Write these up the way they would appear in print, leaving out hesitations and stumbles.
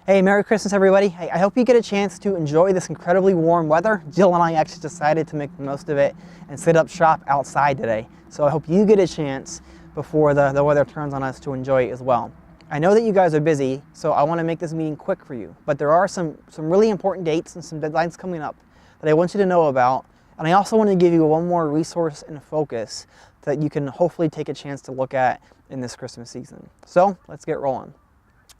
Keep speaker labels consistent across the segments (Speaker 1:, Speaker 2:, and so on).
Speaker 1: Hey, Merry Christmas everybody. Hey, I hope you get a chance to enjoy this incredibly warm weather. Jill and I actually decided to make the most of it and set up shop outside today. So I hope you get a chance before the weather turns on us to enjoy it as well. I know that you guys are busy, so I want to make this meeting quick for you. But there are some really important dates and some deadlines coming up that I want you to know about. And I also want to give you one more resource and focus that you can hopefully take a chance to look at in this Christmas season. So let's get rolling.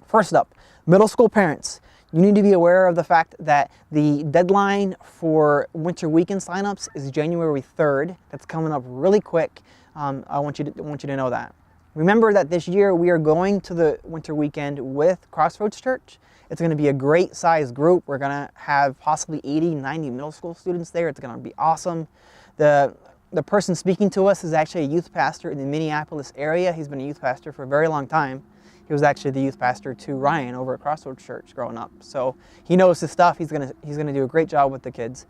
Speaker 1: First up, middle school parents. You need to be aware of the fact that the deadline for winter weekend signups is January 3rd. That's coming up really quick. I want you to know that. Remember that this year we are going to the winter weekend with Crossroads Church. It's going to be a great size group. We're going to have possibly 80, 90 middle school students there. It's going to be awesome. The person speaking to us is actually a youth pastor in the Minneapolis area. He's been a youth pastor for a very long time. He was actually the youth pastor to Ryan over at Crossroads Church growing up. So he knows his stuff. He's gonna do a great job with the kids.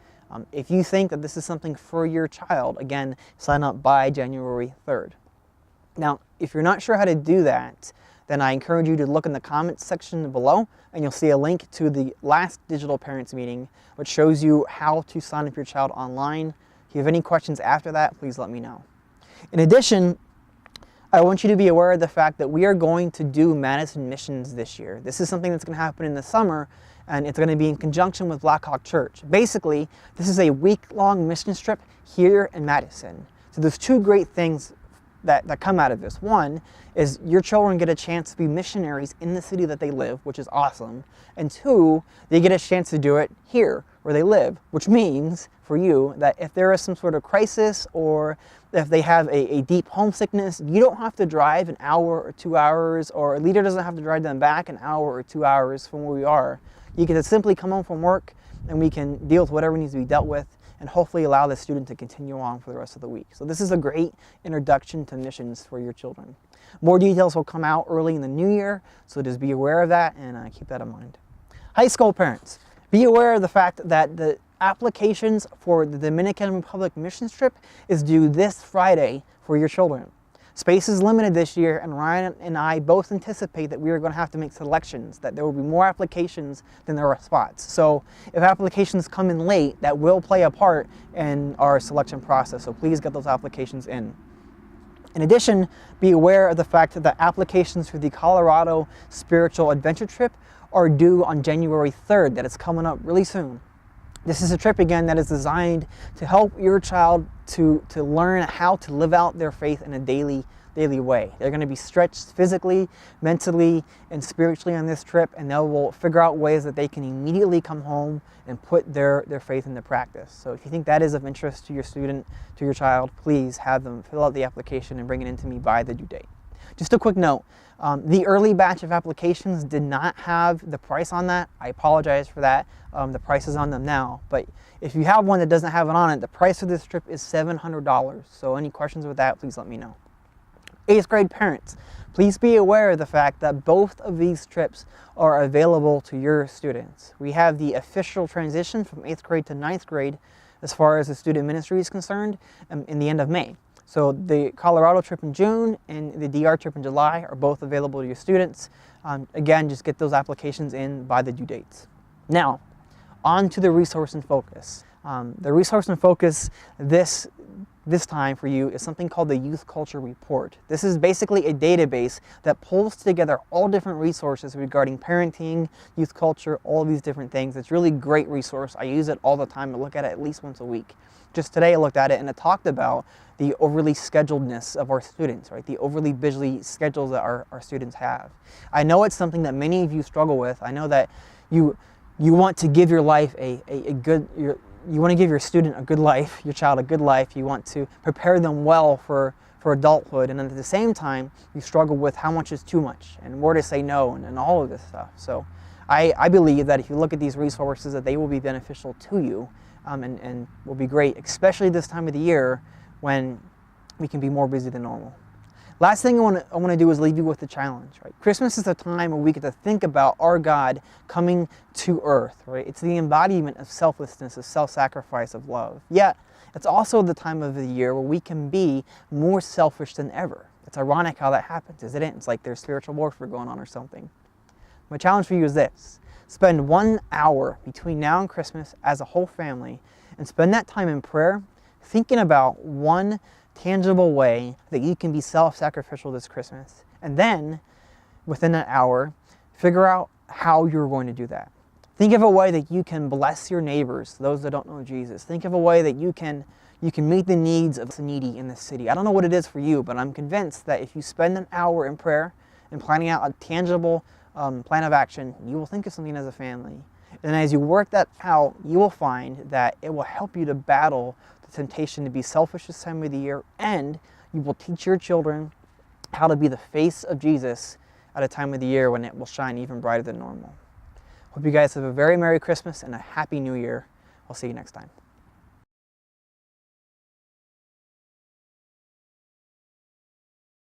Speaker 1: If you think that this is something for your child, again, sign up by January 3rd. Now, if you're not sure how to do that, then I encourage you to look in the comments section below and you'll see a link to the last digital parents meeting, which shows you how to sign up your child online. If you have any questions after that, please let me know. In addition, I want you to be aware of the fact that we are going to do Madison Missions this year. This is something that's going to happen in the summer, and it's going to be in conjunction with Blackhawk Church. Basically, this is a week-long mission trip here in Madison. So there's two great things that come out of this. One is your children get a chance to be missionaries in the city that they live, which is awesome. And two, they get a chance to do it here where they live, which means for you that if there is some sort of crisis or if they have a deep homesickness, you don't have to drive an hour or 2 hours, or a leader doesn't have to drive them back an hour or 2 hours from where we are. You can just simply come home from work and we can deal with whatever needs to be dealt with and hopefully allow the student to continue on for the rest of the week. So this is a great introduction to missions for your children. More details will come out early in the new year, so just be aware of that and keep that in mind. High school parents, be aware of the fact that the applications for the Dominican Republic missions trip is due this Friday for your children. Space is limited this year, and Ryan and I both anticipate that we are going to have to make selections, that there will be more applications than there are spots. So if applications come in late, that will play a part in our selection process, so please get those applications in. In addition, be aware of the fact that the applications for the Colorado Spiritual Adventure Trip are due on January 3rd, that it's coming up really soon. This is a trip, again, that is designed to help your child to learn how to live out their faith in a daily way. They're going to be stretched physically, mentally, and spiritually on this trip, and they will figure out ways that they can immediately come home and put their faith into practice. So if you think that is of interest to your student, to your child, please have them fill out the application and bring it in to me by the due date. Just a quick note, the early batch of applications did not have the price on that. I apologize for that. The price is on them now, but if you have one that doesn't have it on it, the price of this trip is $700. So any questions with that, please let me know. 8th grade parents, please be aware of the fact that both of these trips are available to your students. We have the official transition from 8th grade to 9th grade as far as the student ministry is concerned in the end of May. So the Colorado trip in June and the DR trip in July are both available to your students. Again, just get those applications in by the due dates. Now, on to the resource and focus. The resource and focus this time for you is something called the Youth Culture Report. This is basically a database that pulls together all different resources regarding parenting, youth culture, all of these different things. It's a really great resource. I use it all the time. I look at it at least once a week. Just today I looked at it and it talked about the overly scheduledness of our students, right? The overly busy schedules that our students have. I know it's something that many of you struggle with. I know that you want to give your life you want to give your student a good life, your child a good life. You want to prepare them well for adulthood, and at the same time you struggle with how much is too much and where to say no and all of this stuff. So I believe that if you look at these resources, that they will be beneficial to you and will be great, especially this time of the year when we can be more busy than normal. Last thing I want to do is leave you with a challenge, right? Christmas is a time where we get to think about our God coming to earth, right? It's the embodiment of selflessness, of self-sacrifice, of love. Yet, it's also the time of the year where we can be more selfish than ever. It's ironic how that happens, isn't it? It's like there's spiritual warfare going on or something. My challenge for you is this. Spend 1 hour between now and Christmas as a whole family and spend that time in prayer, thinking about one tangible way that you can be self-sacrificial this Christmas. And then, within an hour, figure out how you're going to do that. Think of a way that you can bless your neighbors, those that don't know Jesus. Think of a way that you can meet the needs of the needy in this city. I don't know what it is for you, but I'm convinced that if you spend an hour in prayer and planning out a tangible plan of action, you will think of something as a family. And as you work that out, you will find that it will help you to battle the temptation to be selfish this time of the year, and you will teach your children how to be the face of Jesus at a time of the year when it will shine even brighter than normal. Hope you guys have a very Merry Christmas and a Happy New Year. I'll see you next time.